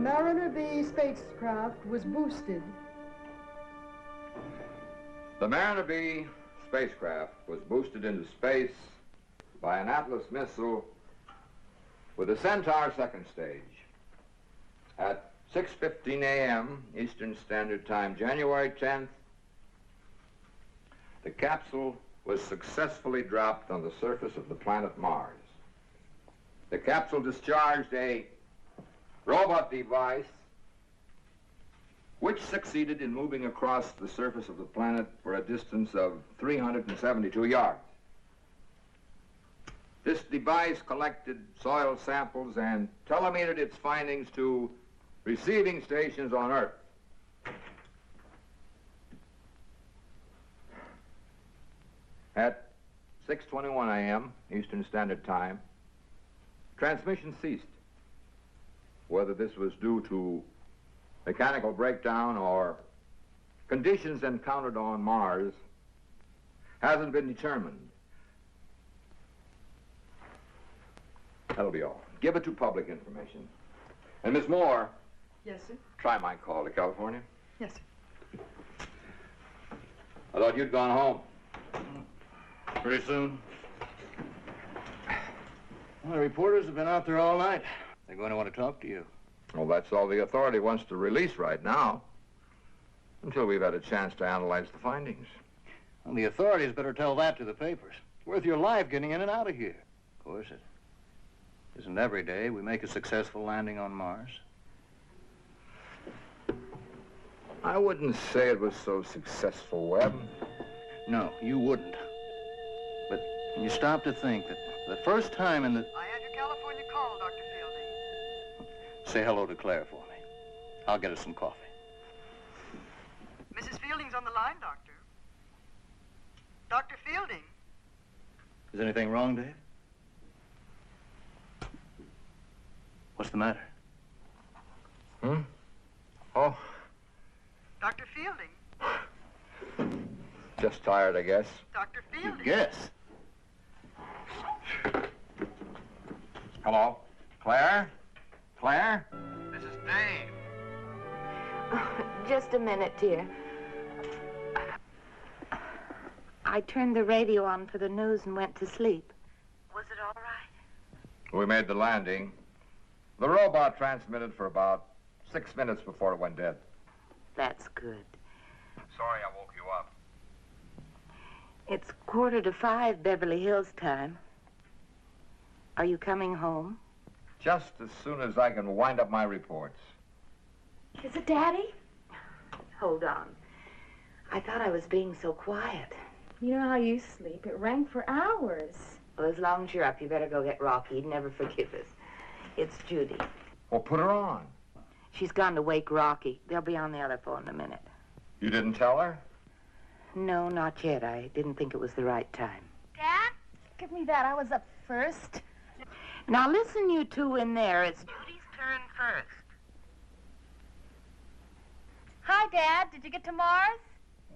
Mariner B spacecraft was boosted. The Mariner B spacecraft was boosted into space by an Atlas missile with a Centaur second stage. At 6:15 a.m. Eastern Standard Time, January 10th, the capsule was successfully dropped on the surface of the planet Mars. The capsule discharged a robot device which succeeded in moving across the surface of the planet for a distance of 372 yards. This device collected soil samples and telemetered its findings to receiving stations on Earth. At 6:21 a.m. Eastern Standard Time, transmission ceased. Whether this was due to mechanical breakdown or conditions encountered on Mars hasn't been determined. That'll be all. Give it to public information. And Miss Moore. Yes, sir? Try my call to California. Yes, sir. I thought you'd gone home. Pretty soon. Well, the reporters have been out there all night. They're going to want to talk to you. Well, that's all the authority wants to release right now, until we've had a chance to analyze the findings. Well, the authorities better tell that to the papers. It's worth your life getting in and out of here. Of course, it isn't every day we make a successful landing on Mars. I wouldn't say it was so successful, Webb. No, you wouldn't. But when you stop to think that the first time in the... I had your California call, Dr. Fielding. Say hello to Claire for me. I'll get her some coffee. Mrs. Fielding's on the line, Doctor. Dr. Fielding. Is anything wrong, Dave? What's the matter? Oh, Dr. Fielding. just tired, I guess. Dr. Fielding. Yes. Hello? Claire? Claire? This is Dave. Just a minute, dear. I turned the radio on for the news and went to sleep. Was it all right? We made the landing. The robot transmitted for about 6 minutes before it went dead. That's good. Sorry I woke you up. It's 4:45 Beverly Hills time. Are you coming home? Just as soon as I can wind up my reports. Is it Daddy? Hold on. I thought I was being so quiet. You know how you sleep. It rang for hours. Well, as long as you're up, you better go get Rocky. He'd never forgive us. It's Judy. Well, put her on. She's gone to wake Rocky. They'll be on the other phone in a minute. You didn't tell her? No, not yet. I didn't think it was the right time. Dad? Give me that. I was up first. Now listen, you two in there. It's Judy's turn first. Hi, Dad. Did you get to Mars?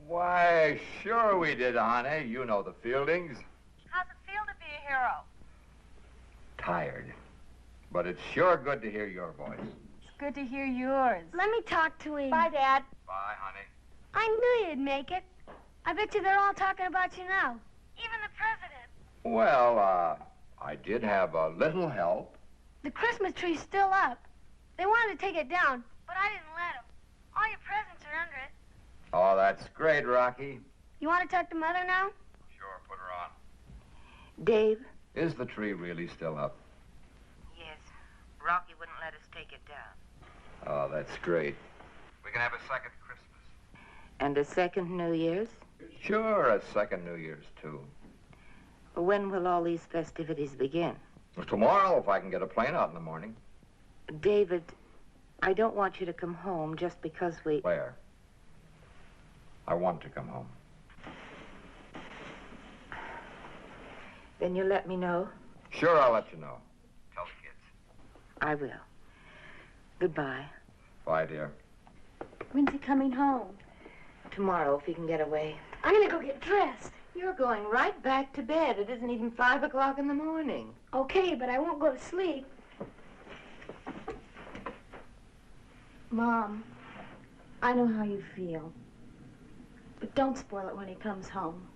Why, sure we did, honey. You know the Fieldings. How's it feel to be a hero? Tired. But it's sure good to hear your voice. It's good to hear yours. Let me talk to him. Bye, Dad. Bye, honey. I knew you'd make it. I bet you they're all talking about you now. Even the president. Well, I did have a little help. The Christmas tree's still up. They wanted to take it down, but I didn't let them. All your presents are under it. Oh, that's great, Rocky. You want to talk to Mother now? Sure, put her on. Dave? Is the tree really still up? Yes. Rocky wouldn't let us take it down. Oh, that's great. We can have a second Christmas. And a second New Year's? Sure, a second New Year's, too. When will all these festivities begin? Well, tomorrow, if I can get a plane out in the morning. David, I don't want you to come home just because we... Claire, I want to come home. Then you'll let me know? Sure, I'll let you know. Tell the kids. I will. Goodbye. Bye, dear. When's he coming home? Tomorrow, if you can get away. I'm going to go get dressed. You're going right back to bed. It isn't even 5 o'clock in the morning. Okay, but I won't go to sleep. Mom, I know how you feel. But don't spoil it when he comes home.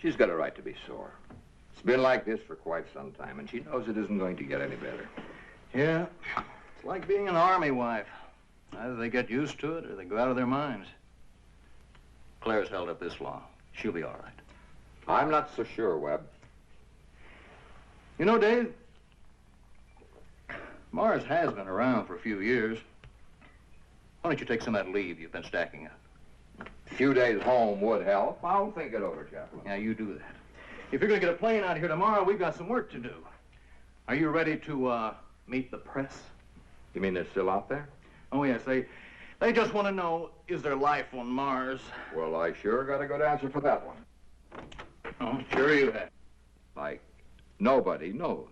She's got a right to be sore. It's been like this for quite some time, and she knows it isn't going to get any better. Yeah, it's like being an army wife. Either they get used to it or they go out of their minds. Claire's held up this long. She'll be all right. I'm not so sure, Webb. You know, Dave, Mars has been around for a few years. Why don't you take some of that leave you've been stacking up? A few days home would help. I'll think it over, Chaplain. Yeah, you do that. If you're going to get a plane out here tomorrow, we've got some work to do. Are you ready to meet the press? You mean they're still out there? Oh, yes. They just want to know, is there life on Mars? Well, I sure got a good answer for that one. Oh, sure you have. Like, nobody knows.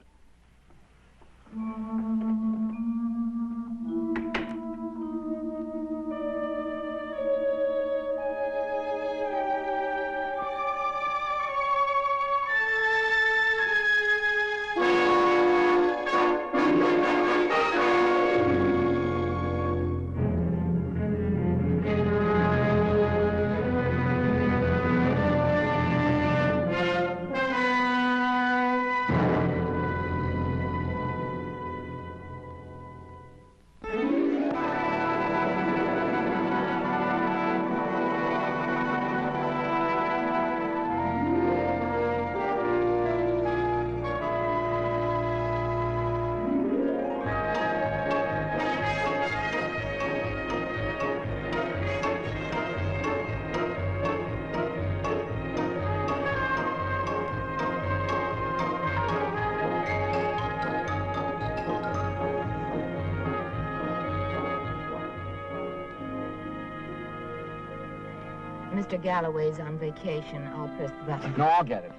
Mr. Galloway's on vacation. I'll press the button. No, I'll get it.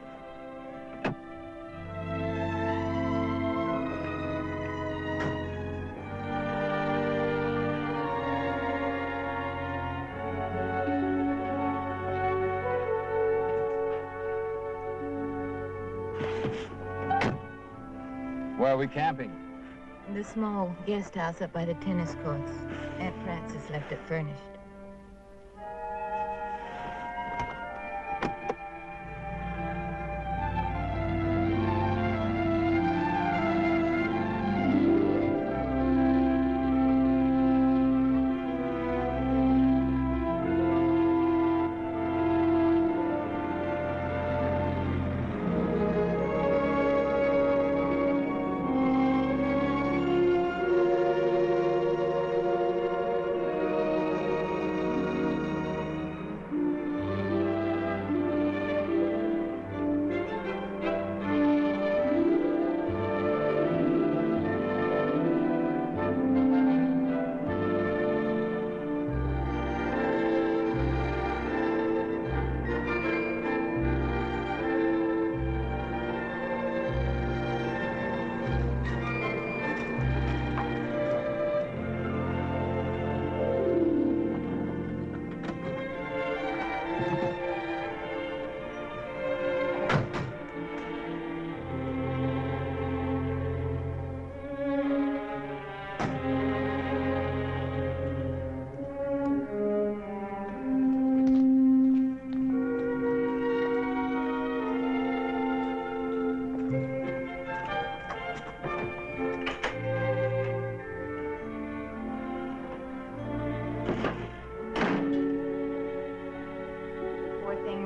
Where are we camping? The small guest house up by the tennis courts. Aunt Frances left it furnished.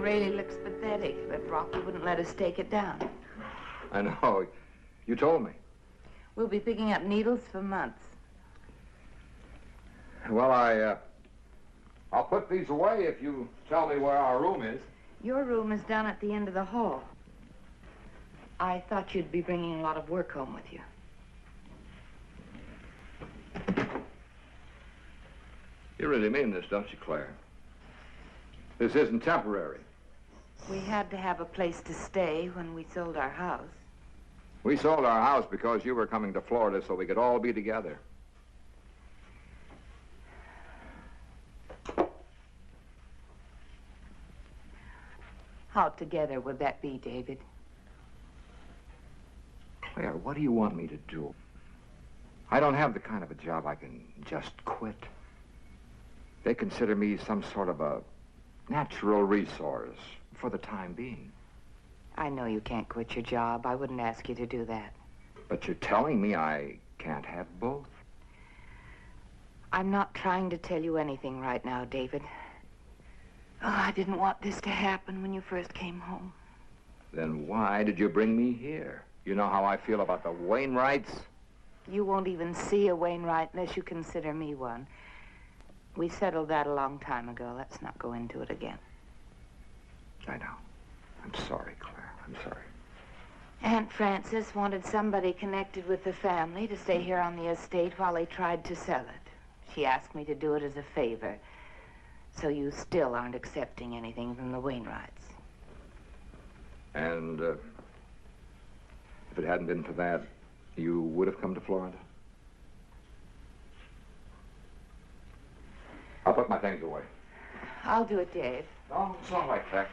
Really looks pathetic, but Rocky wouldn't let us take it down. I know. You told me. We'll be picking up needles for months. Well, I'll put these away if you tell me where our room is. Your room is down at the end of the hall. I thought you'd be bringing a lot of work home with you. You really mean this, don't you, Claire? This isn't temporary. We had to have a place to stay when we sold our house. We sold our house because you were coming to Florida so we could all be together. How together would that be, David? Claire, what do you want me to do? I don't have the kind of a job I can just quit. They consider me some sort of a natural resource for the time being. I know you can't quit your job. I wouldn't ask you to do that. But you're telling me I can't have both? I'm not trying to tell you anything right now, David. Oh, I didn't want this to happen when you first came home. Then why did you bring me here? You know how I feel about the Wainwrights? You won't even see a Wainwright unless you consider me one. We settled that a long time ago. Let's not go into it again. I know. I'm sorry, Claire. I'm sorry. Aunt Frances wanted somebody connected with the family to stay here on the estate while they tried to sell it. She asked me to do it as a favor. So you still aren't accepting anything from the Wainwrights. And if it hadn't been for that, you would have come to Florida? I'll put my things away. I'll do it, Dave. No, it's not like that.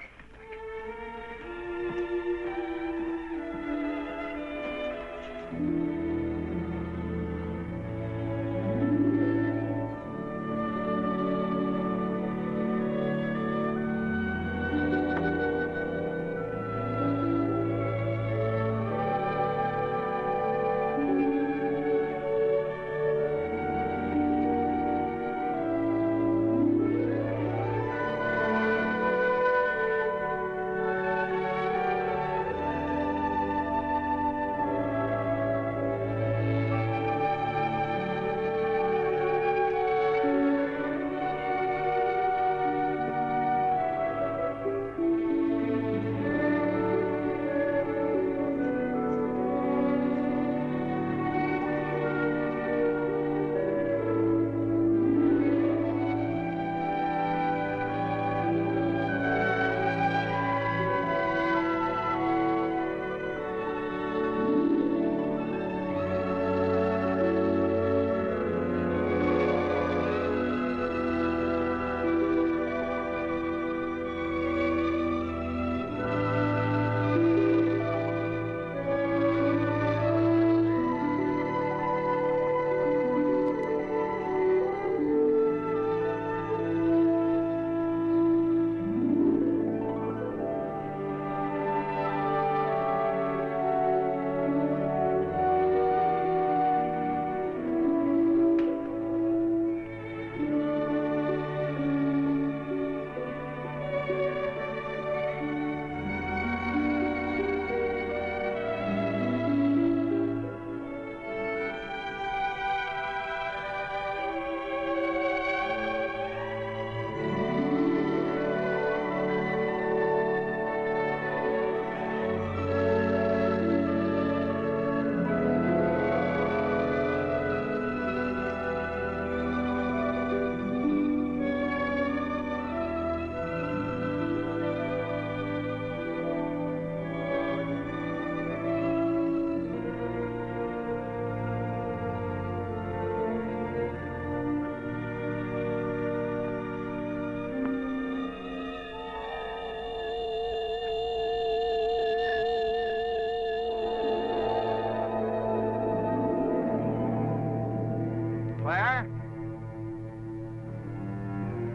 Claire?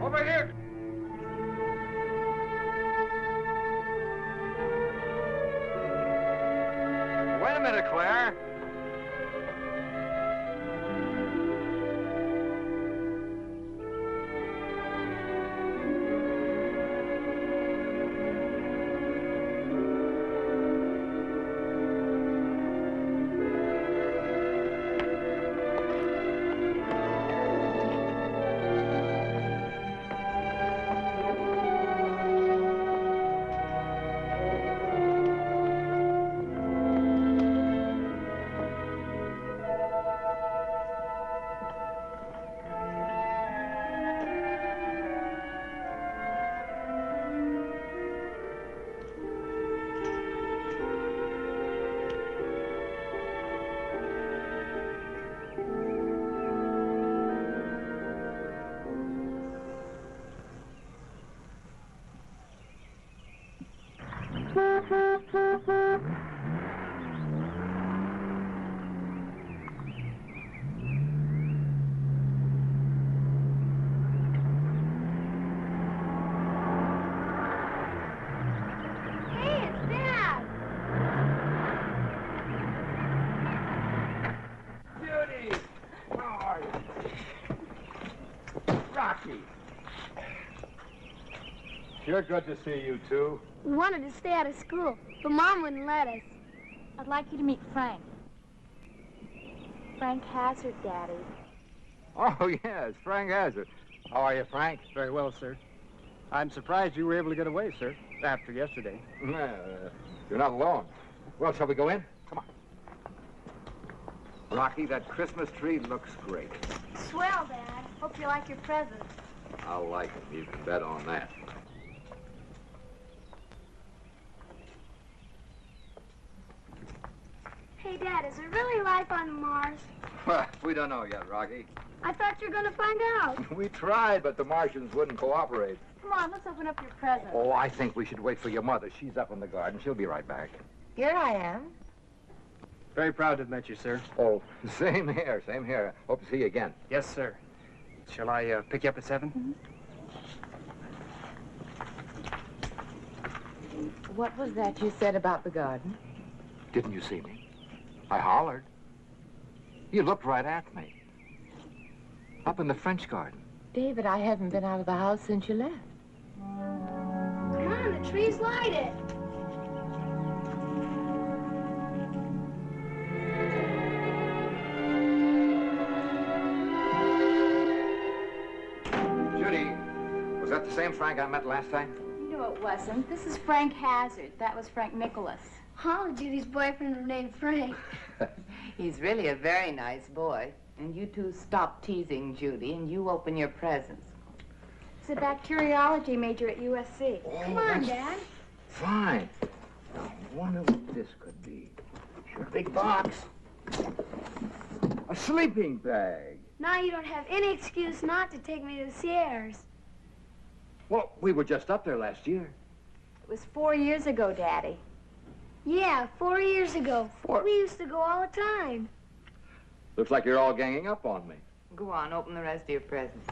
Over here! Wait a minute, Claire. Rocky. Sure good to see you two. We wanted to stay out of school, but Mom wouldn't let us. I'd like you to meet Frank. Frank Hazard, Daddy. Oh, yes, Frank Hazard. How are you, Frank? Very well, sir. I'm surprised you were able to get away, sir, after yesterday. You're not alone. Well, shall we go in? Come on. Rocky, that Christmas tree looks great. Swell, Dad. Hope you like your presents. I'll like it. You can bet on that. Hey, Dad, is there really life on Mars? Well, we don't know yet, Rocky. I thought you were going to find out. We tried, but the Martians wouldn't cooperate. Come on, let's open up your present. Oh, I think we should wait for your mother. She's up in the garden. She'll be right back. Here I am. Very proud to have met you, sir. Oh, same here, same here. Hope to see you again. Yes, sir. Shall I pick you up at 7? What was that you said about the garden? Didn't you see me? I hollered. You looked right at me. Up in the French garden. David, I haven't been out of the house since you left. Come on, the tree's lighted. Judy, was that the same Frank I met last time? No, it wasn't. This is Frank Hazard. That was Frank Nicholas. Holly, Judy's boyfriend was named Frank. He's really a very nice boy. And you two stop teasing Judy, and you open your presents. He's a bacteriology major at USC. Come on, Dad. Fine. Now, I wonder what this could be. Sure, big box. A sleeping bag. Now you don't have any excuse not to take me to the Sierras. Well, we were just up there last year. It was 4 years ago, Daddy. Yeah, 4 years ago. We used to go all the time. Looks like you're all ganging up on me. Go on, open the rest of your presents.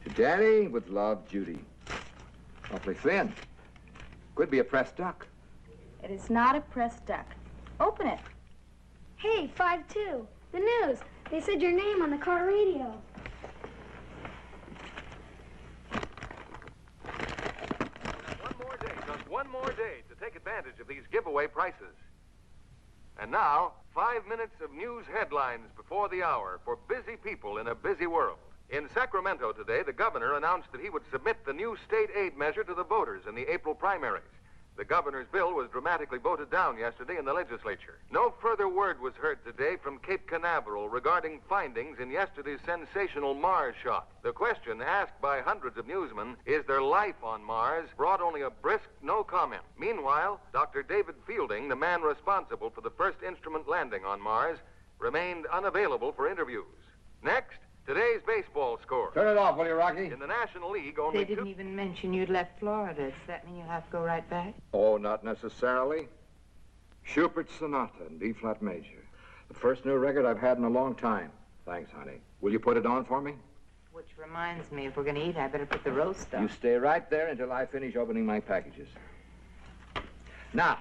To Daddy, with love, Judy. Awfully thin. Could be a pressed duck. It is not a pressed duck. Open it. Hey, 5-2. The news. They said your name on the car radio. Just one more day to take advantage of these giveaway prices. And now, 5 minutes of news headlines before the hour for busy people in a busy world. In Sacramento today, the governor announced that he would submit the new state aid measure to the voters in the April primaries. The governor's bill was dramatically voted down yesterday in the legislature. No further word was heard today from Cape Canaveral regarding findings in yesterday's sensational Mars shot. The question asked by hundreds of newsmen, is there life on Mars, brought only a brisk no comment. Meanwhile, Dr. David Fielding, the man responsible for the first instrument landing on Mars, remained unavailable for interviews. Next, today's baseball score. Turn it off, will you, Rocky? In the National League, only They didn't even mention you'd left Florida. Does that mean you'll have to go right back? Oh, not necessarily. Schubert's Sonata in B-flat major. The first new record I've had in a long time. Thanks, honey. Will you put it on for me? Which reminds me, if we're going to eat, I better put the roast on. You stay right there until I finish opening my packages. Now,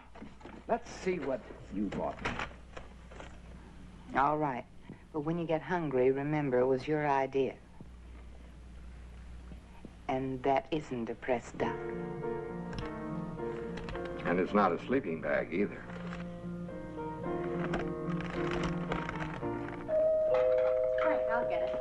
let's see what you bought me. All right. But when you get hungry, remember it was your idea. And that isn't a pressed duck. And it's not a sleeping bag either. Frank, I'll get it.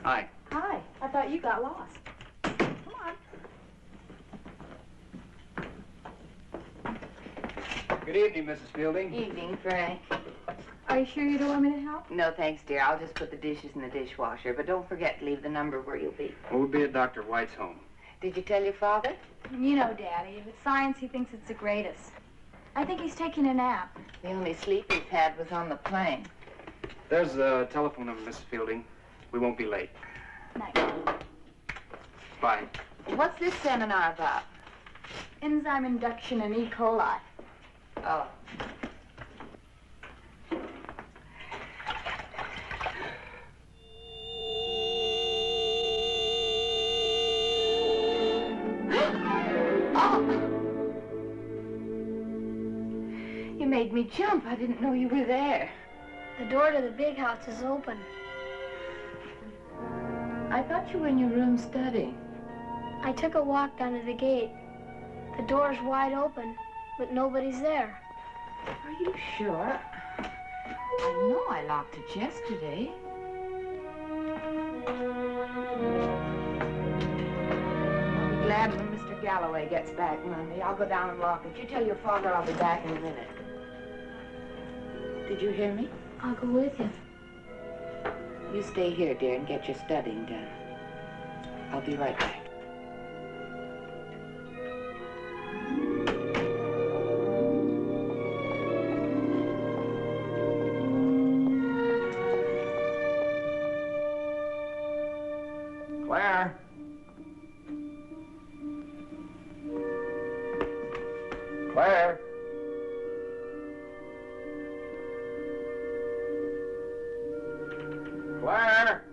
Hi. Hi. I thought you got lost. Come on. Good evening, Mrs. Fielding. Evening, Frank. Are you sure you don't want me to help? No, thanks, dear. I'll just put the dishes in the dishwasher. But don't forget to leave the number where you'll be. We'll be at Dr. White's home. Did you tell your father? You know, Daddy, if it's science, he thinks it's the greatest. I think he's taking a nap. The only sleep he's had was on the plane. There's the telephone number, Mrs. Fielding. We won't be late. Night. Bye. What's this seminar about? Enzyme induction in E. coli. Oh. Oh! made me jump. I didn't know you were there. The door to the big house is open. I thought you were in your room studying. I took a walk down to the gate. The door's wide open, but nobody's there. Are you sure? I know I locked it yesterday. I'll be glad when Mr. Galloway gets back Monday. I'll go down and lock it. You tell your father I'll be back in a minute. Did you hear me? I'll go with you. You stay here, dear, and get your studying done. I'll be right back. Claire? Claire? Claire?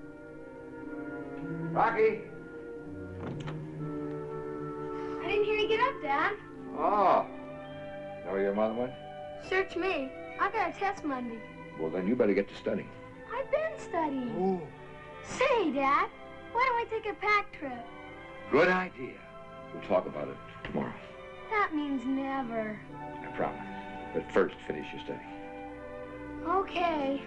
Rocky? I didn't hear you get up, Dad. Oh. Know where your mother went? Search me. I got a test Monday. Well, then you better get to studying. I've been studying. Say, Dad, why don't we take a pack trip? Good idea. We'll talk about it tomorrow. That means never. I promise. But first, finish your study. Okay.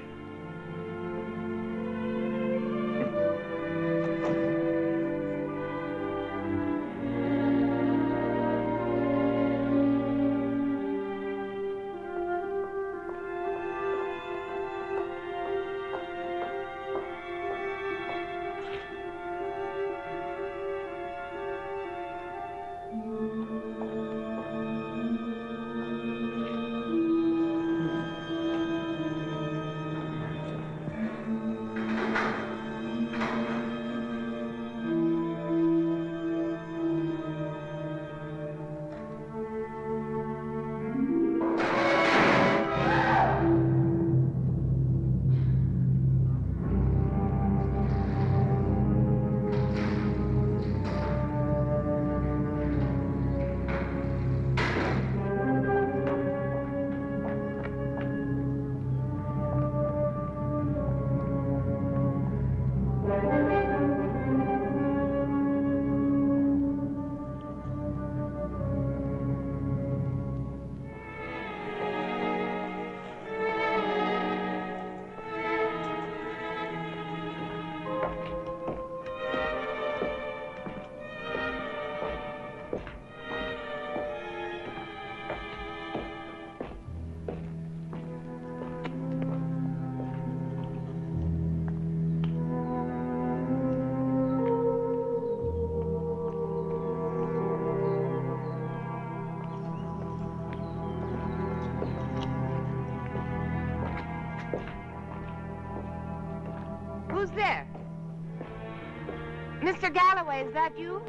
Who's there? Mr. Galloway, is that you?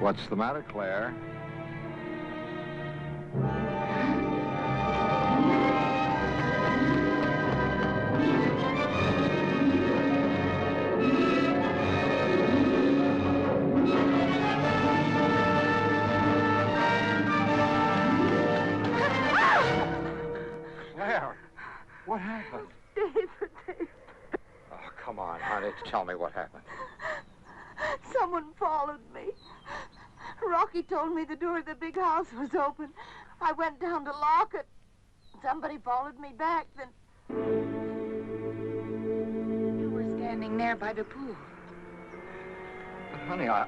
What's the matter, Claire? Claire, what happened? David. Oh, come on, honey. Tell me what happened. Someone followed me. Rocky told me the door of the big house was open. I went down to lock it. Somebody followed me back, then... You were standing there by the pool. Honey, I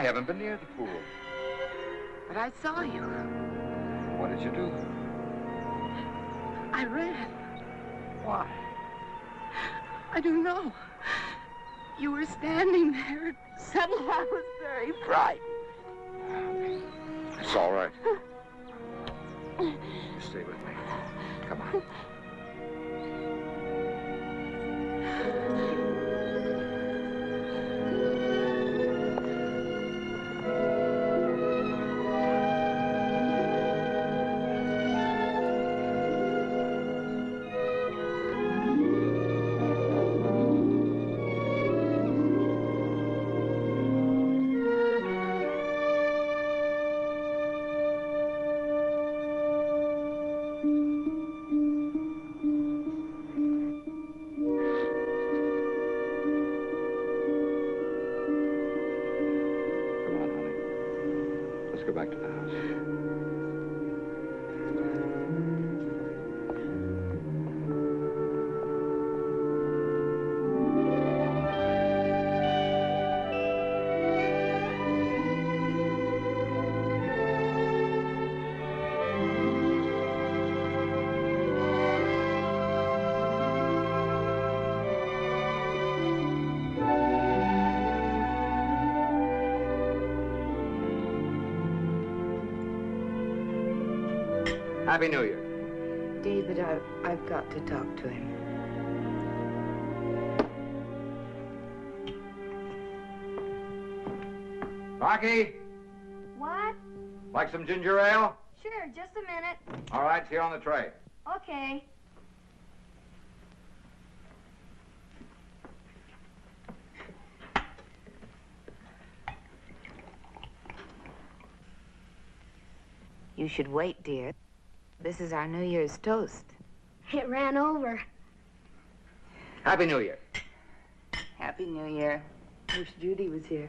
haven't been near the pool. But I saw you. What did you do? I ran. Why? I don't know. You were standing there, and suddenly I was very frightened. It's all right. Stay with me. Come on. Let's go back to the house. Happy New Year. David, I've got to talk to him. Rocky, What? like some ginger ale? Sure, just a minute. All right, it's here on the tray. Okay. You should wait, dear. This is our New Year's toast. It ran over. Happy New Year. Happy New Year. Wish Judy was here.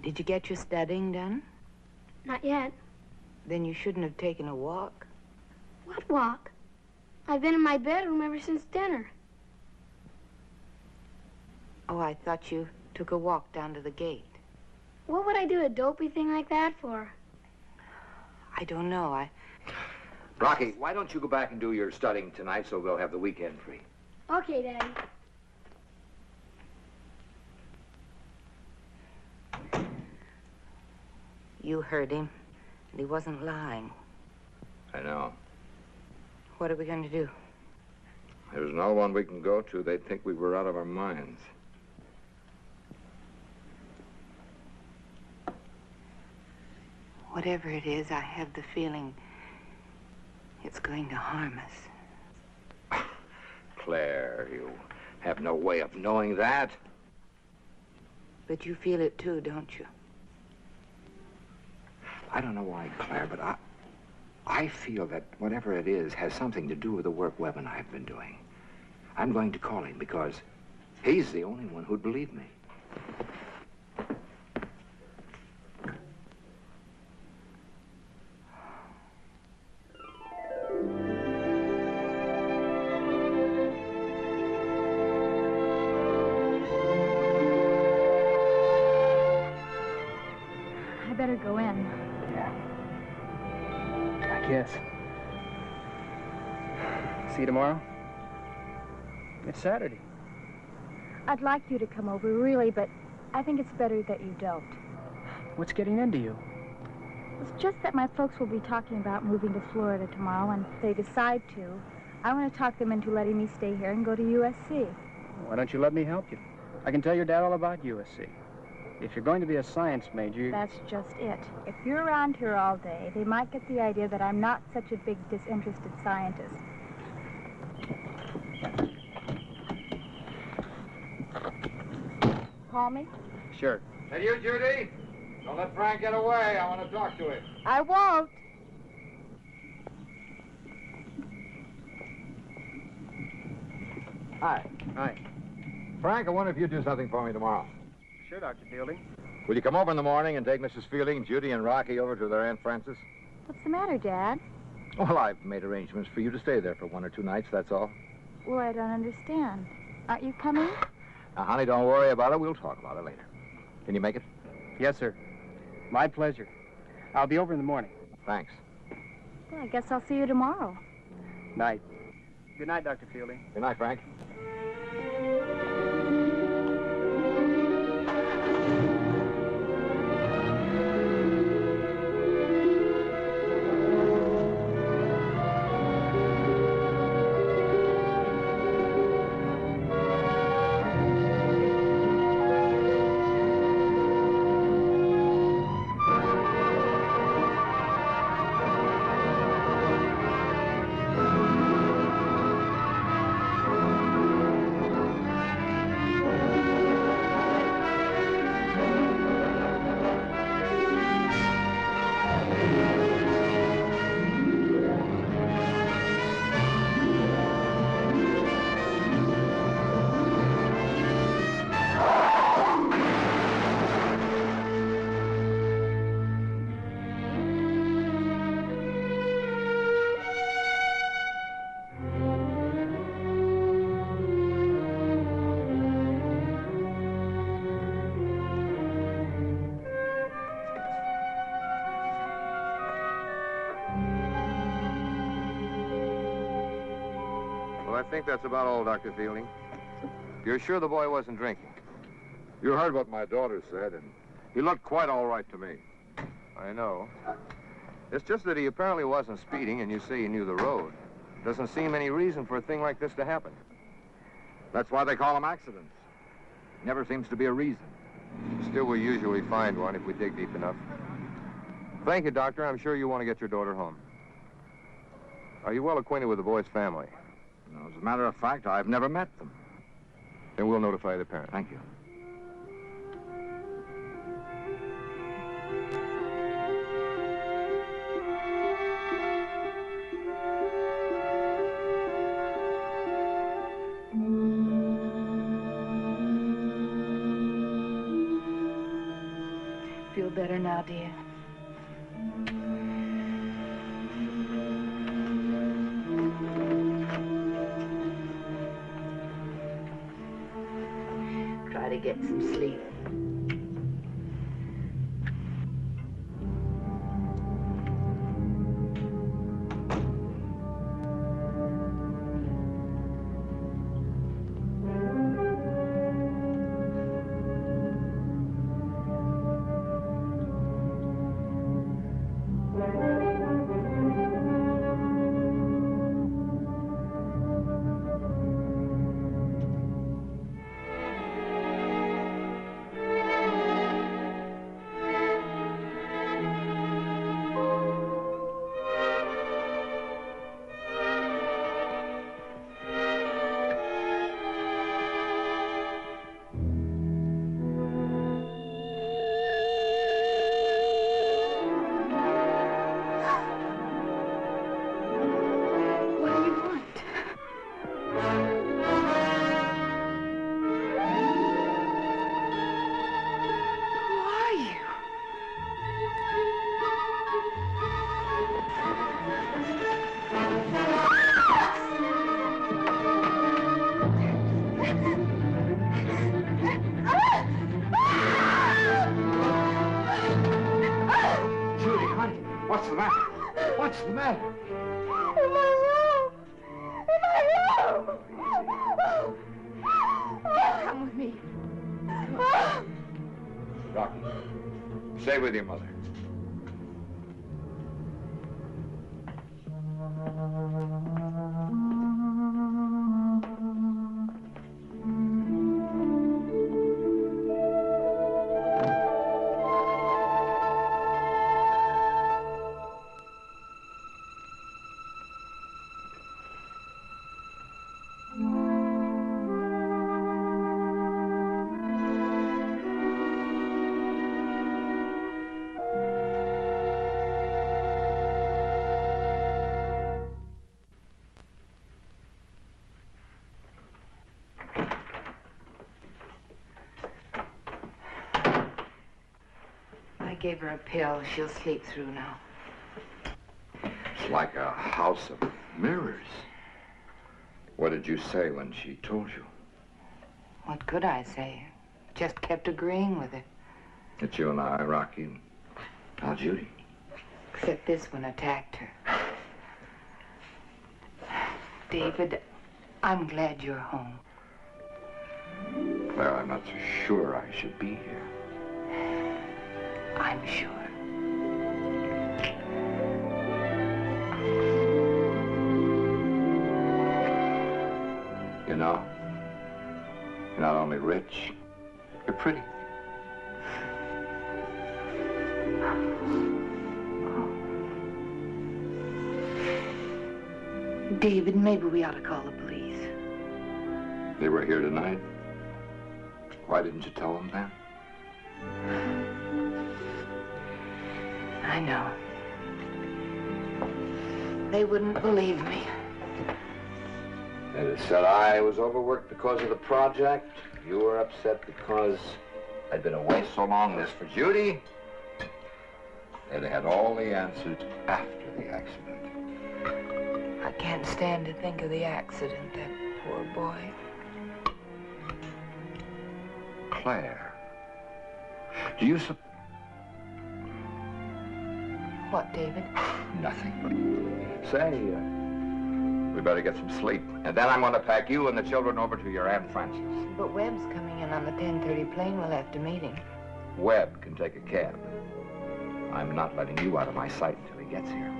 Did you get your studying done? Not yet. Then you shouldn't have taken a walk. What walk? I've been in my bedroom ever since dinner. Oh, I thought you took a walk down to the gate. What would I do a dopey thing like that for? I don't know. Rocky, why don't you go back and do your studying tonight so we'll have the weekend free? Okay, Daddy. You heard him, and he wasn't lying. I know. What are we going to do? There's no one we can go to. They'd think we were out of our minds. Whatever it is, I have the feeling it's going to harm us. Claire, you have no way of knowing that. But you feel it too, don't you? I don't know why, Claire, but I feel that whatever it is has something to do with the work Webb and I have been doing. I'm going to call him because he's the only one who'd believe me. I better go in. Yeah. I guess. See you tomorrow? It's Saturday. I'd like you to come over, really, but I think it's better that you don't. What's getting into you? It's just that my folks will be talking about moving to Florida tomorrow, and if they decide to, I want to talk them into letting me stay here and go to USC. Why don't you let me help you? I can tell your dad all about USC. If you're going to be a science major... That's just it. If you're around here all day, they might get the idea that I'm not such a big disinterested scientist. Call me? Sure. Hey, you, Judy. Don't let Frank get away. I want to talk to him. I won't. Hi. Hi. Frank, I wonder if you'd do something for me tomorrow. Sure, Dr. Fielding. Will you come over in the morning and take Mrs. Fielding, Judy, and Rocky over to their Aunt Frances? What's the matter, Dad? Well, I've made arrangements for you to stay there for 1 or 2 nights, that's all. Well, I don't understand. Aren't you coming? Now, honey, don't worry about it. We'll talk about it later. Can you make it? Yes, sir. My pleasure. I'll be over in the morning. Thanks. Well, I guess I'll see you tomorrow. Night. Good night, Dr. Fielding. Good night, Frank. Well, I think that's about all, Dr. Fielding. You're sure the boy wasn't drinking? You heard what my daughter said, and he looked quite all right to me. I know. It's just that he apparently wasn't speeding, and you say he knew the road. Doesn't seem any reason for a thing like this to happen. That's why they call them accidents. Never seems to be a reason. Still, we usually find one if we dig deep enough. Thank you, Doctor. I'm sure you want to get your daughter home. Are you well acquainted with the boy's family? No, as a matter of fact, I've never met them. Then we'll notify the parents. Thank you. Feel better now, dear? Try to get some sleep. What's the matter? What's the matter? In my room! In my room! Come with me. Rocky, stay with your mother. gave her a pill. She'll sleep through now. It's like a house of mirrors. What did you say when she told you? What could I say? Just kept agreeing with her. It's you and I, Rocky, and now Judy. Except this one attacked her. David, I'm glad you're home. Claire, I'm not so sure I should be here. I'm sure. You know, you're not only rich, you're pretty. David, maybe we ought to call the police. They were here tonight. Why didn't you tell them then? I know. They wouldn't believe me. They'd have said I was overworked because of the project. You were upset because I'd been away so long. This for Judy. They'd have had all the answers after the accident. I can't stand to think of the accident, that poor boy. Claire, do you What, David? Nothing. Say, we better get some sleep. And then I'm going to pack you and the children over to your Aunt Frances. But Webb's coming in on the 10:30 plane. We'll have to meet him. Webb can take a cab. I'm not letting you out of my sight until he gets here.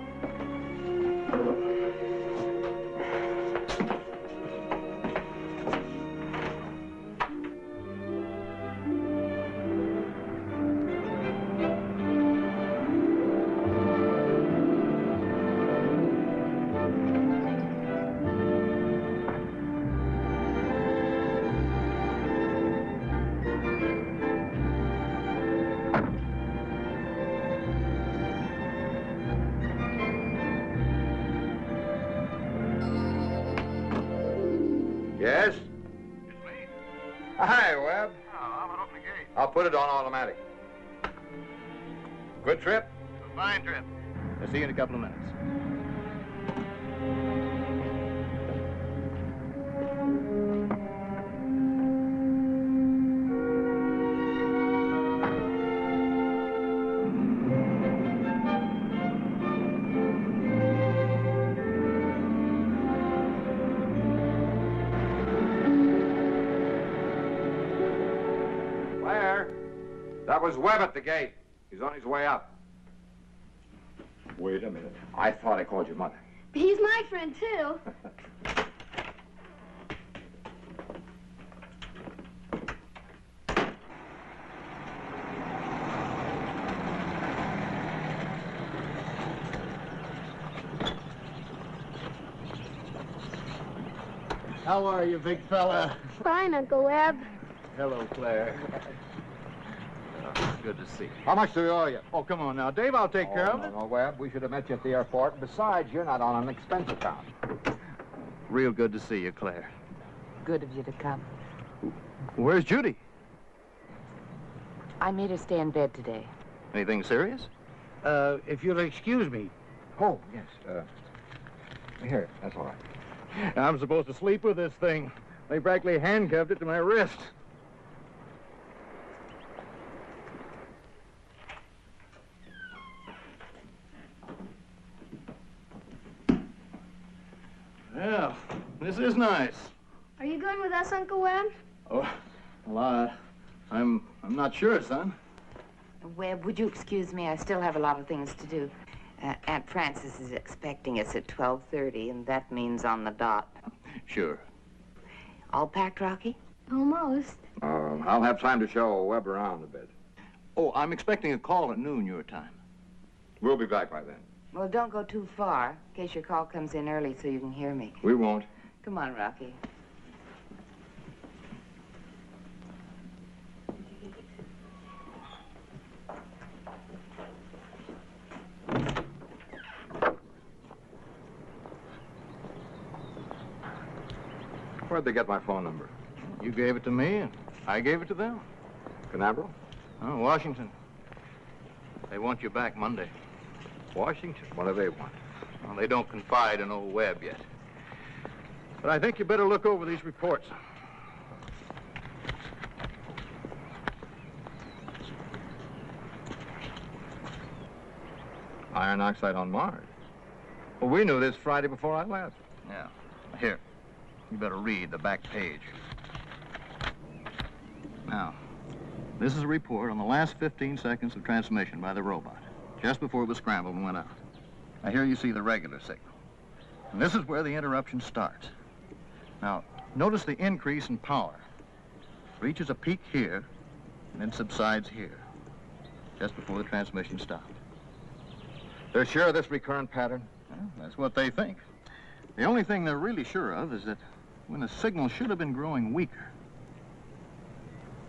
Yes? It's me. Hi, Webb. Oh, I'm gonna open the gate. I'll put it on automatic. Good trip? It's a fine trip. I'll see you in a couple of minutes. Claire, that was Webb at the gate. He's on his way up. Wait a minute. I thought I called your mother. He's my friend, too. How are you, big fella? Fine, Uncle Webb. Hello, Claire. Good to see you. How much do we owe you? Oh, come on now, Dave. I'll take care of it. No, Webb. We should have met you at the airport. Besides, you're not on an expense account. Real good to see you, Claire. Good of you to come. Where's Judy? I made her stay in bed today. Anything serious? If you'll excuse me. Oh, yes. Here, that's all right. I'm supposed to sleep with this thing. They practically handcuffed it to my wrist. Well, this is nice. Are you going with us, Uncle Webb? Oh, well, I'm not sure, son. Webb, would you excuse me? I still have a lot of things to do. Aunt Frances is expecting us at 12:30, and that means on the dot. Sure. All packed, Rocky? Almost. I'll have time to show Webb around a bit. Oh, I'm expecting a call at noon your time. We'll be back by then. Well, don't go too far, in case your call comes in early so you can hear me. We won't. Come on, Rocky. Where'd they get my phone number? You gave it to me, and I gave it to them. Canaveral? Oh, Washington. They want you back Monday. Washington? What do they want? Well, they don't confide in old Webb yet. But I think you better look over these reports. Iron oxide on Mars. Well, we knew this Friday before I left. Yeah. Here. You better read the back page. Now, this is a report on the last 15 seconds of transmission by the robot, just before it was scrambled and went out. Now, here you see the regular signal. And this is where the interruption starts. Now, notice the increase in power. Reaches a peak here, and then subsides here, just before the transmission stopped. They're sure of this recurrent pattern? Well, that's what they think. The only thing they're really sure of is that when the signal should have been growing weaker,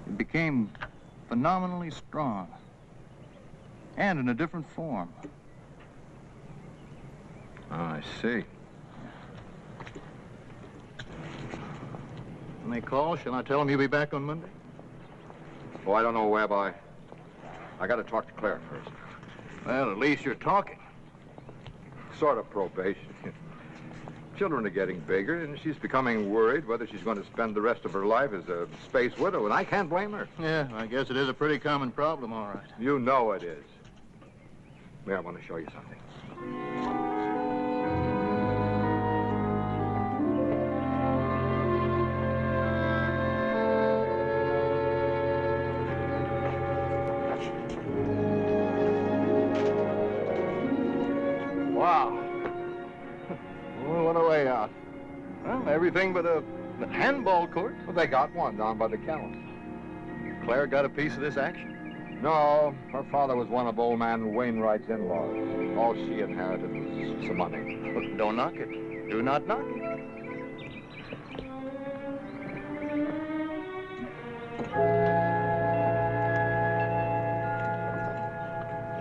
it became phenomenally strong, and in a different form. Oh, I see. When they call, shall I tell them you'll be back on Monday? Oh, I don't know, Webb. I got to talk to Claire first. Well, at least you're talking. Sort of probation. Children are getting bigger, and she's becoming worried whether she's going to spend the rest of her life as a space widow, and I can't blame her. Yeah, I guess it is a pretty common problem, all right. You know it is. May I want to show you something? Wow. Well, what a layout. Well, everything but a handball court. Well, they got one down by the kennels. Claire got a piece of this action? No, her father was one of old man Wainwright's in-laws. All she inherited was some money. Look, don't knock it. Do not knock it.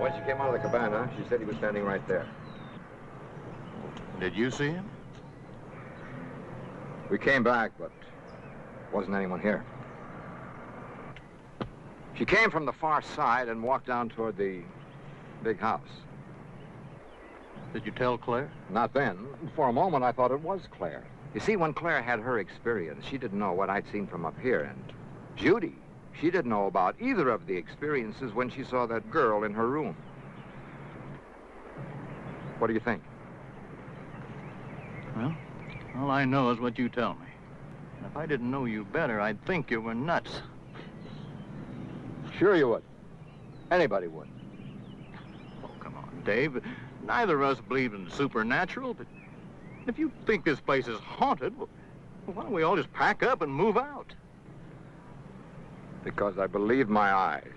When she came out of the cabana, she said he was standing right there. Did you see him? We came back, but wasn't anyone here. She came from the far side and walked down toward the big house. Did you tell Claire? Not then. For a moment, I thought it was Claire. You see, when Claire had her experience, she didn't know what I'd seen from up here. And Judy, she didn't know about either of the experiences when she saw that girl in her room. What do you think? Well, all I know is what you tell me. And if I didn't know you better, I'd think you were nuts. Sure you would. Anybody would. Oh, come on, Dave. Neither of us believe in the supernatural, but if you think this place is haunted, well, why don't we all just pack up and move out? Because I believe my eyes.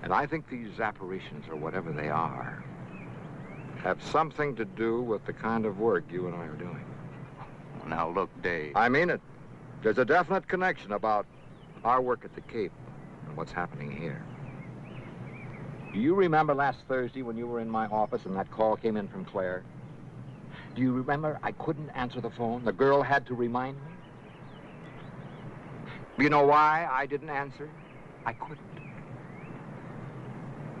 And I think these apparitions, or whatever they are, have something to do with the kind of work you and I are doing. Now, look, Dave. I mean it. There's a definite connection about our work at the Cape and what's happening here. Do you remember last Thursday when you were in my office and that call came in from Claire? Do you remember I couldn't answer the phone? The girl had to remind me. You know why I didn't answer? I couldn't.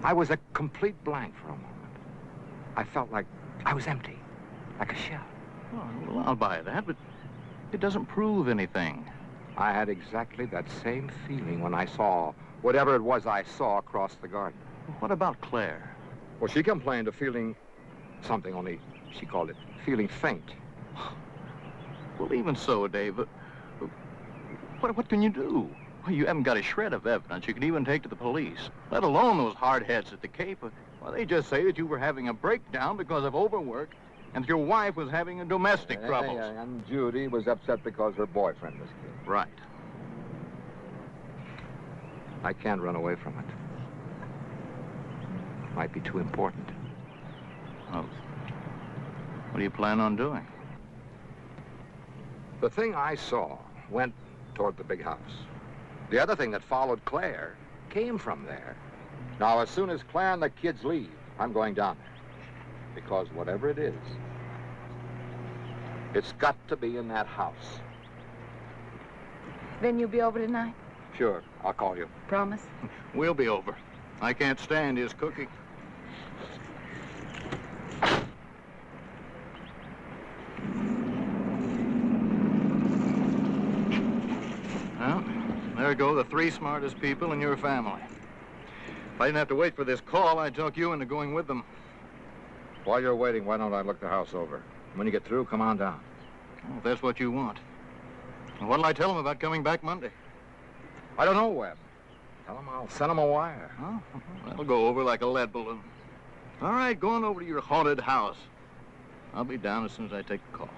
I was a complete blank for a moment. I felt like I was empty, like a shell. Oh, well, I'll buy that, but it doesn't prove anything. I had exactly that same feeling when I saw whatever it was I saw across the garden. What about Claire? Well, she complained of feeling something, only she called it feeling faint. Well, even so, Dave, what can you do? Well, you haven't got a shred of evidence you can even take to the police, let alone those hard heads at the Cape. Well, they just say that you were having a breakdown because of overwork and that your wife was having a domestic troubles. And Judy was upset because her boyfriend was killed. Right. I can't run away from it. Might be too important. Oh. What do you plan on doing? The thing I saw went toward the big house. The other thing that followed Claire came from there. Now, as soon as Claire and the kids leave, I'm going down there. Because whatever it is, it's got to be in that house. Then you'll be over tonight? Sure, I'll call you. Promise? We'll be over. I can't stand his cooking. Well, there go the three smartest people in your family. If I didn't have to wait for this call, I'd talk you into going with them. While you're waiting, why don't I look the house over? When you get through, come on down. Well, if that's what you want. Well, what'll I tell them about coming back Monday? I don't know, Webb. Tell them I'll send them a wire. Oh, that'll go over like a lead balloon. All right, go on over to your haunted house. I'll be down as soon as I take the call.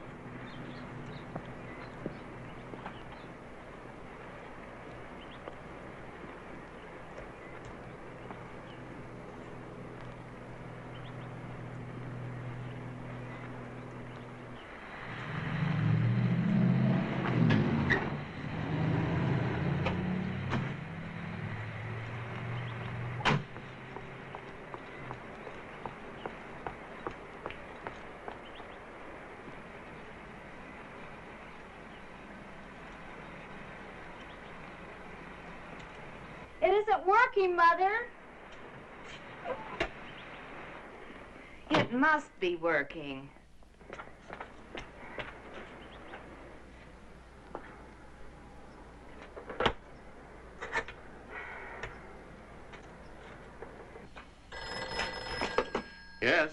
It isn't working, Mother. It must be working. Yes?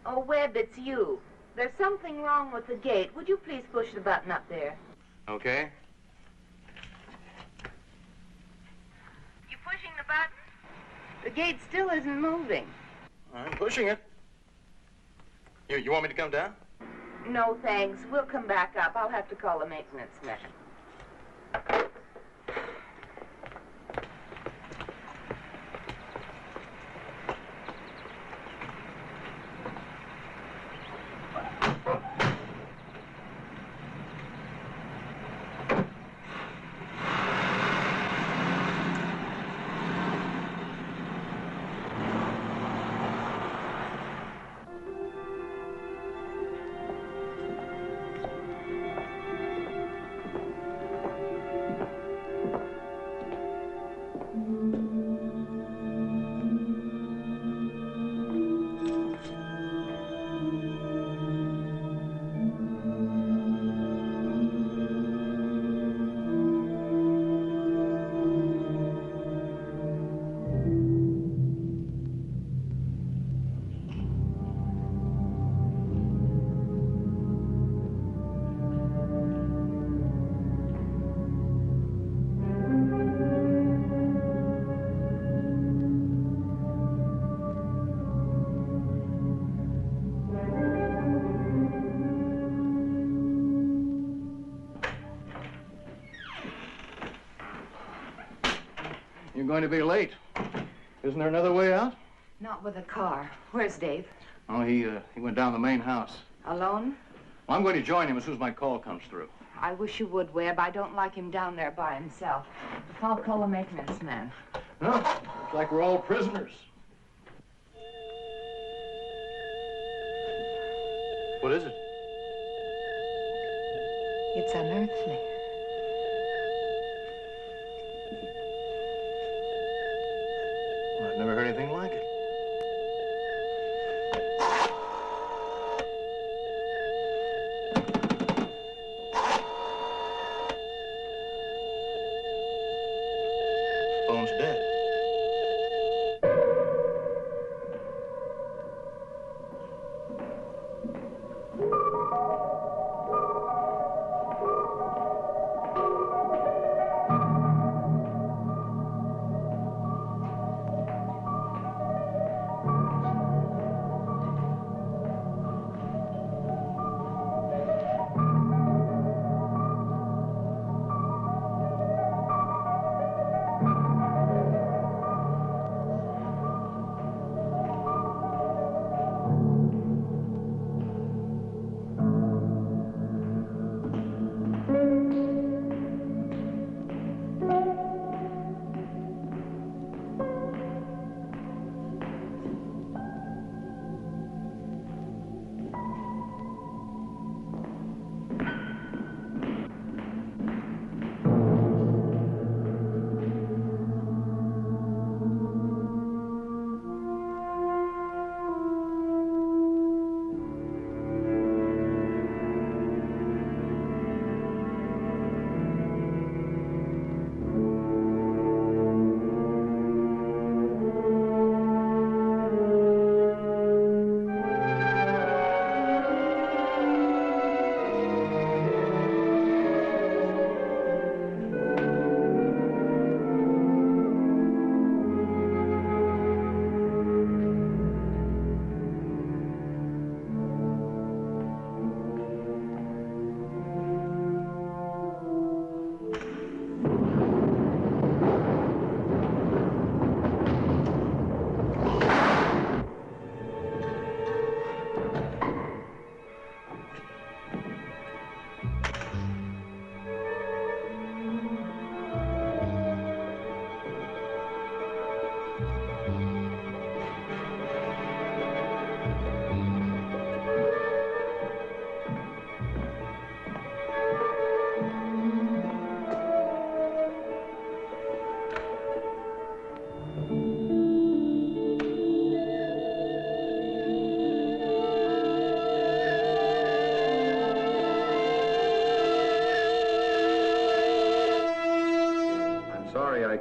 Oh, Webb, it's you. There's something wrong with the gate. Would you please push the button up there? Okay. You pushing the button? The gate still isn't moving. I'm pushing it. You want me to come down? No, thanks. We'll come back up. I'll have to call the maintenance man. You're going to be late. Isn't there another way out? Not with a car. Where's Dave? Oh, he went down the main house. Alone? Well, I'm going to join him as soon as my call comes through. I wish you would, Webb. I don't like him down there by himself. I'll call the maintenance man. No, looks like we're all prisoners. What is it? It's unearthly. Well, I've never heard anything like it. Phone's dead.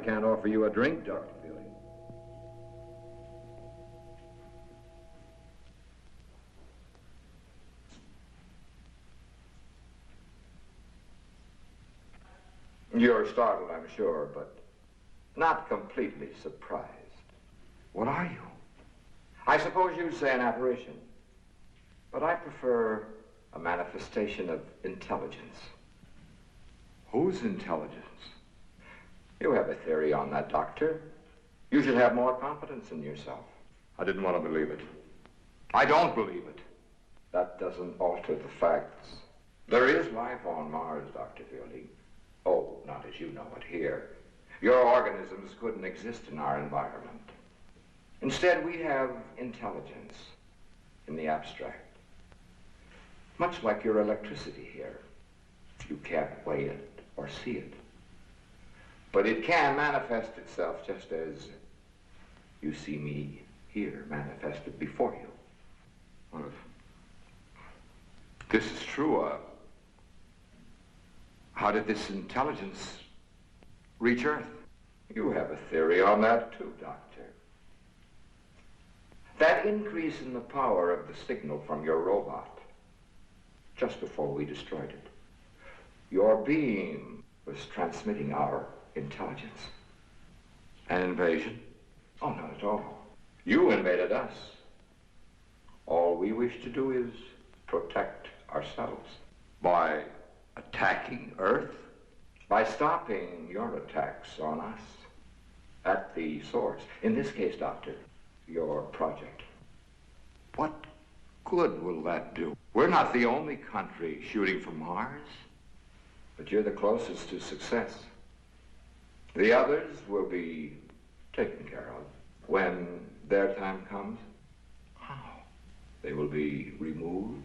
can't offer you a drink, Dr. Fielding. You're startled, I'm sure, but not completely surprised. What are you? I suppose you'd say an apparition, but I prefer a manifestation of intelligence. Whose intelligence? You have a theory on that, Doctor. You should have more confidence in yourself. I didn't want to believe it. I don't believe it. That doesn't alter the facts. There is life on Mars, Dr. Fielding. Oh, not as you know it here. Your organisms couldn't exist in our environment. Instead, we have intelligence in the abstract. Much like your electricity here. You can't weigh it or see it. But it can manifest itself just as you see me here manifested before you. Well, if this is true, how did this intelligence reach Earth? You have a theory on that too, Doctor. That increase in the power of the signal from your robot, just before we destroyed it, your beam was transmitting our intelligence. An invasion? Oh, not at all. You invaded us. All we wish to do is protect ourselves. By attacking Earth? By stopping your attacks on us at the source. In this case, Doctor, your project. What good will that do? We're not the only country shooting for Mars, but you're the closest to success. The others will be taken care of when their time comes. How? They will be removed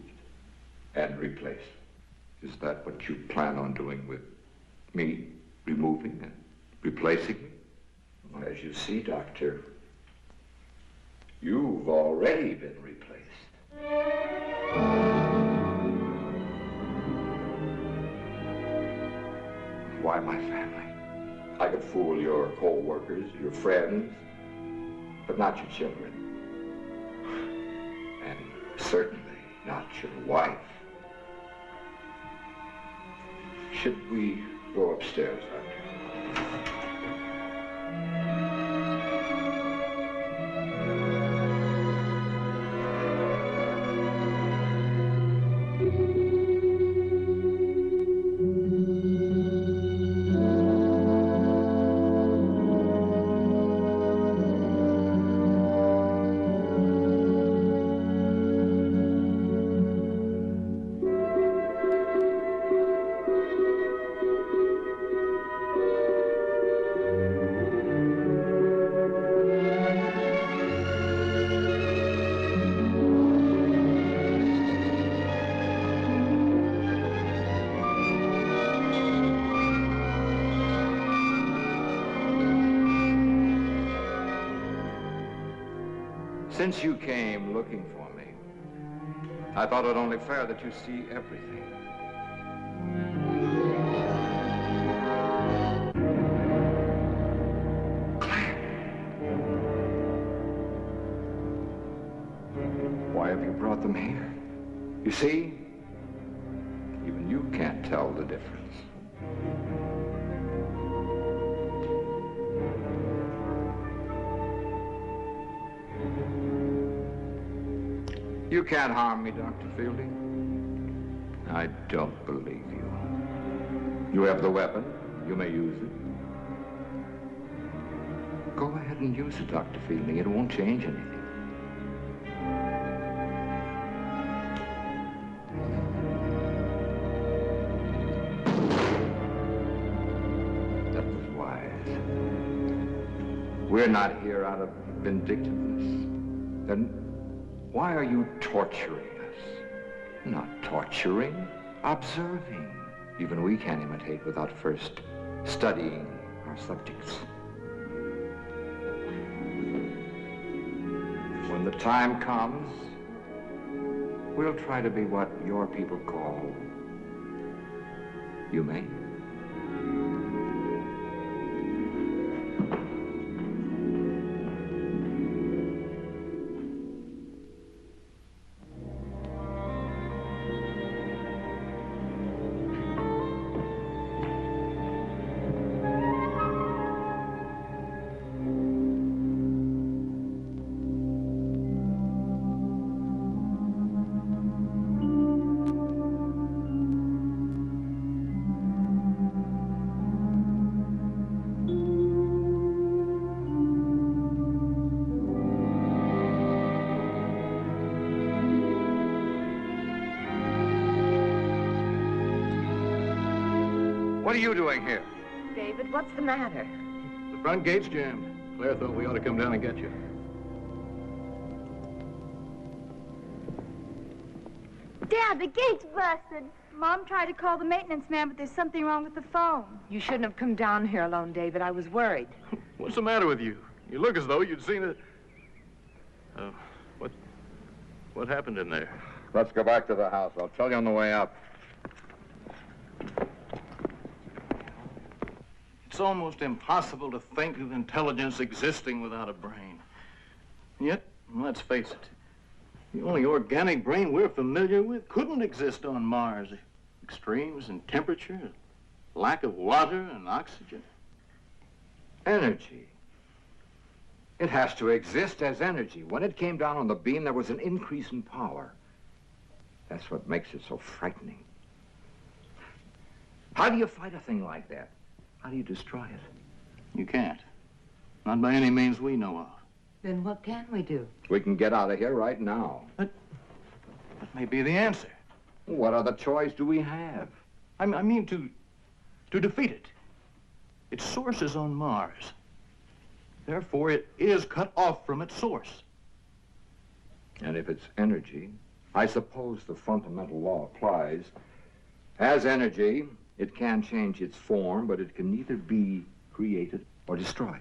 and replaced. Is that what you plan on doing with me, removing and replacing me? Well, as you see, Doctor, you've already been replaced. Why my family? I could fool your co-workers, your friends, but not your children. And certainly not your wife. Should we go upstairs, Doctor? Since you came looking for me, I thought it only fair that you see everything. Why have you brought them here? You see, even you can't tell the difference. You can't harm me, Dr. Fielding. I don't believe you. You have the weapon. You may use it. Go ahead and use it, Dr. Fielding. It won't change anything. That was wise. We're not here out of vindictiveness. Then why are you torturing us? Not torturing, observing. Even we can't imitate without first studying our subjects. When the time comes, we'll try to be what your people call humane. What are you doing here? David, what's the matter? The front gate's jammed. Claire thought we ought to come down and get you. Dad, the gate's busted. Mom tried to call the maintenance man, but there's something wrong with the phone. You shouldn't have come down here alone, David. I was worried. What's the matter with you? You look as though you'd seen it. What happened in there? Let's go back to the house. I'll tell you on the way up. It's almost impossible to think of intelligence existing without a brain. And yet, let's face it, the only organic brain we're familiar with couldn't exist on Mars. Extremes in temperature, lack of water and oxygen. Energy. It has to exist as energy. When it came down on the beam, there was an increase in power. That's what makes it so frightening. How do you fight a thing like that? How do you destroy it? You can't. Not by any means we know of. Then what can we do? We can get out of here right now. That may be the answer. What other choice do we have? I mean to defeat it. Its source is on Mars. Therefore, it is cut off from its source. And if it's energy, I suppose the fundamental law applies. As energy, it can change its form, but it can neither be created or destroyed.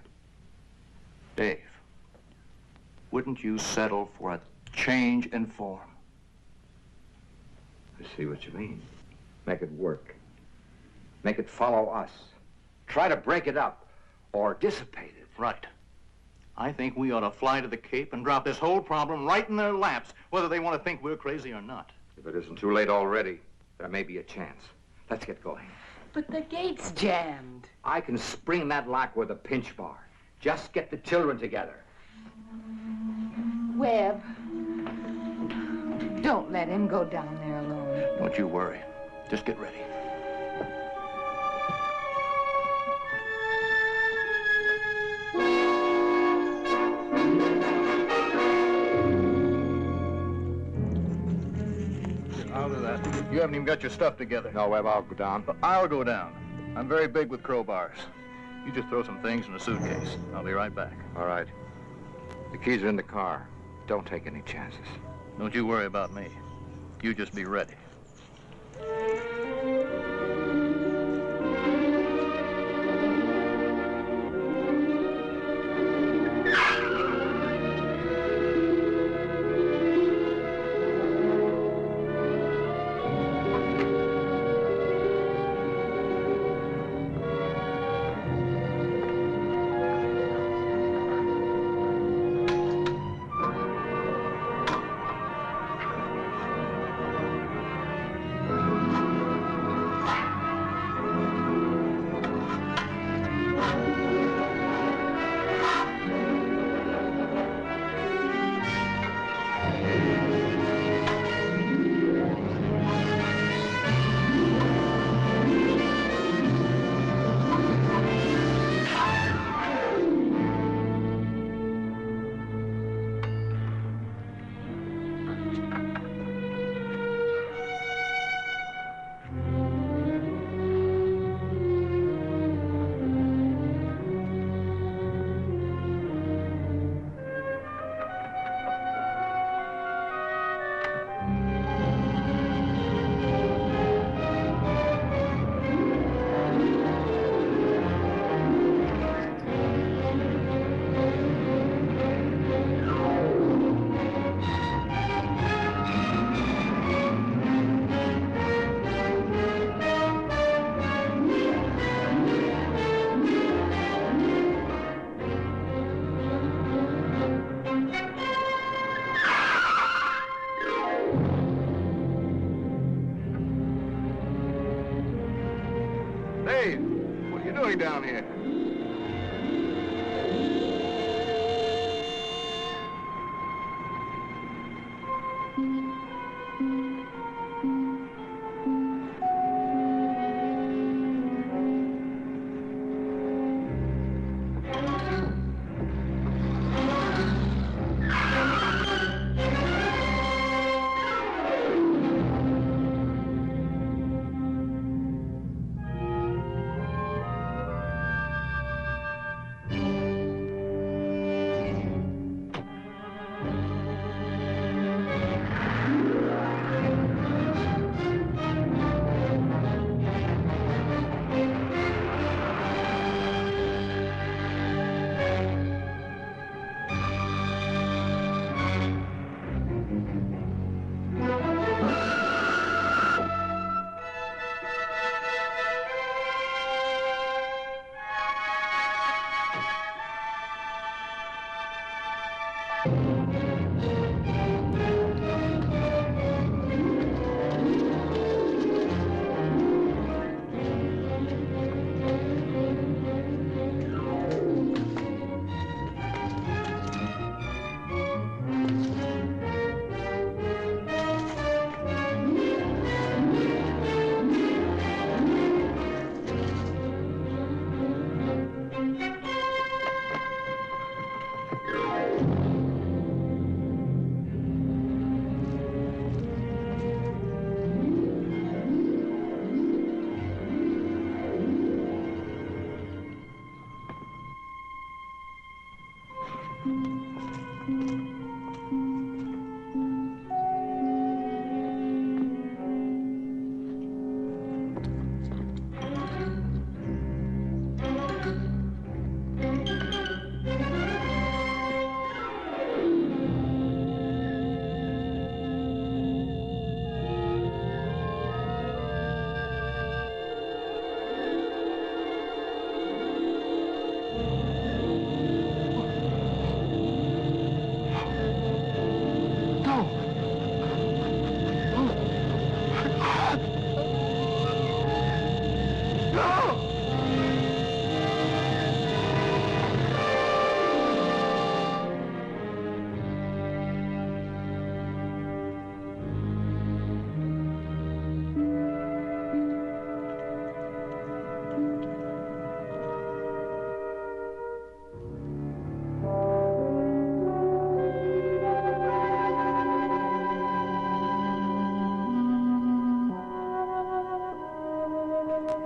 Dave, wouldn't you settle for a change in form? I see what you mean. Make it work. Make it follow us. Try to break it up or dissipate it. Right. I think we ought to fly to the Cape and drop this whole problem right in their laps, whether they want to think we're crazy or not. If it isn't too late already, there may be a chance. Let's get going. But the gate's jammed. I can spring that lock with a pinch bar. Just get the children together. Webb, don't let him go down there alone. Don't you worry. Just get ready. I'll do that. You haven't even got your stuff together. No, Webb, I'll go down. I'll go down. I'm very big with crowbars. You just throw some things in a suitcase. I'll be right back. All right. The keys are in the car. Don't take any chances. Don't you worry about me. You just be ready. Dave, what are you doing down here?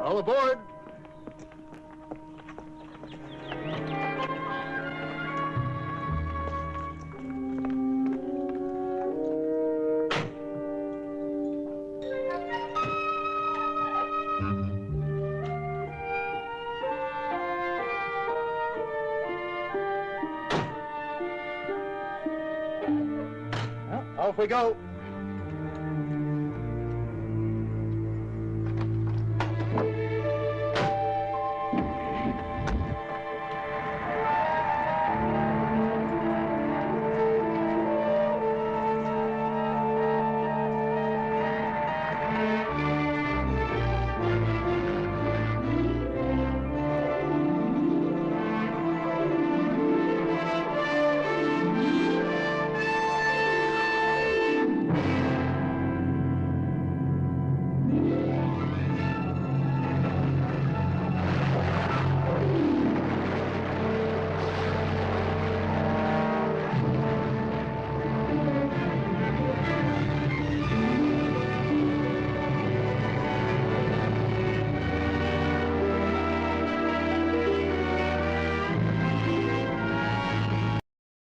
All aboard. Well, off we go.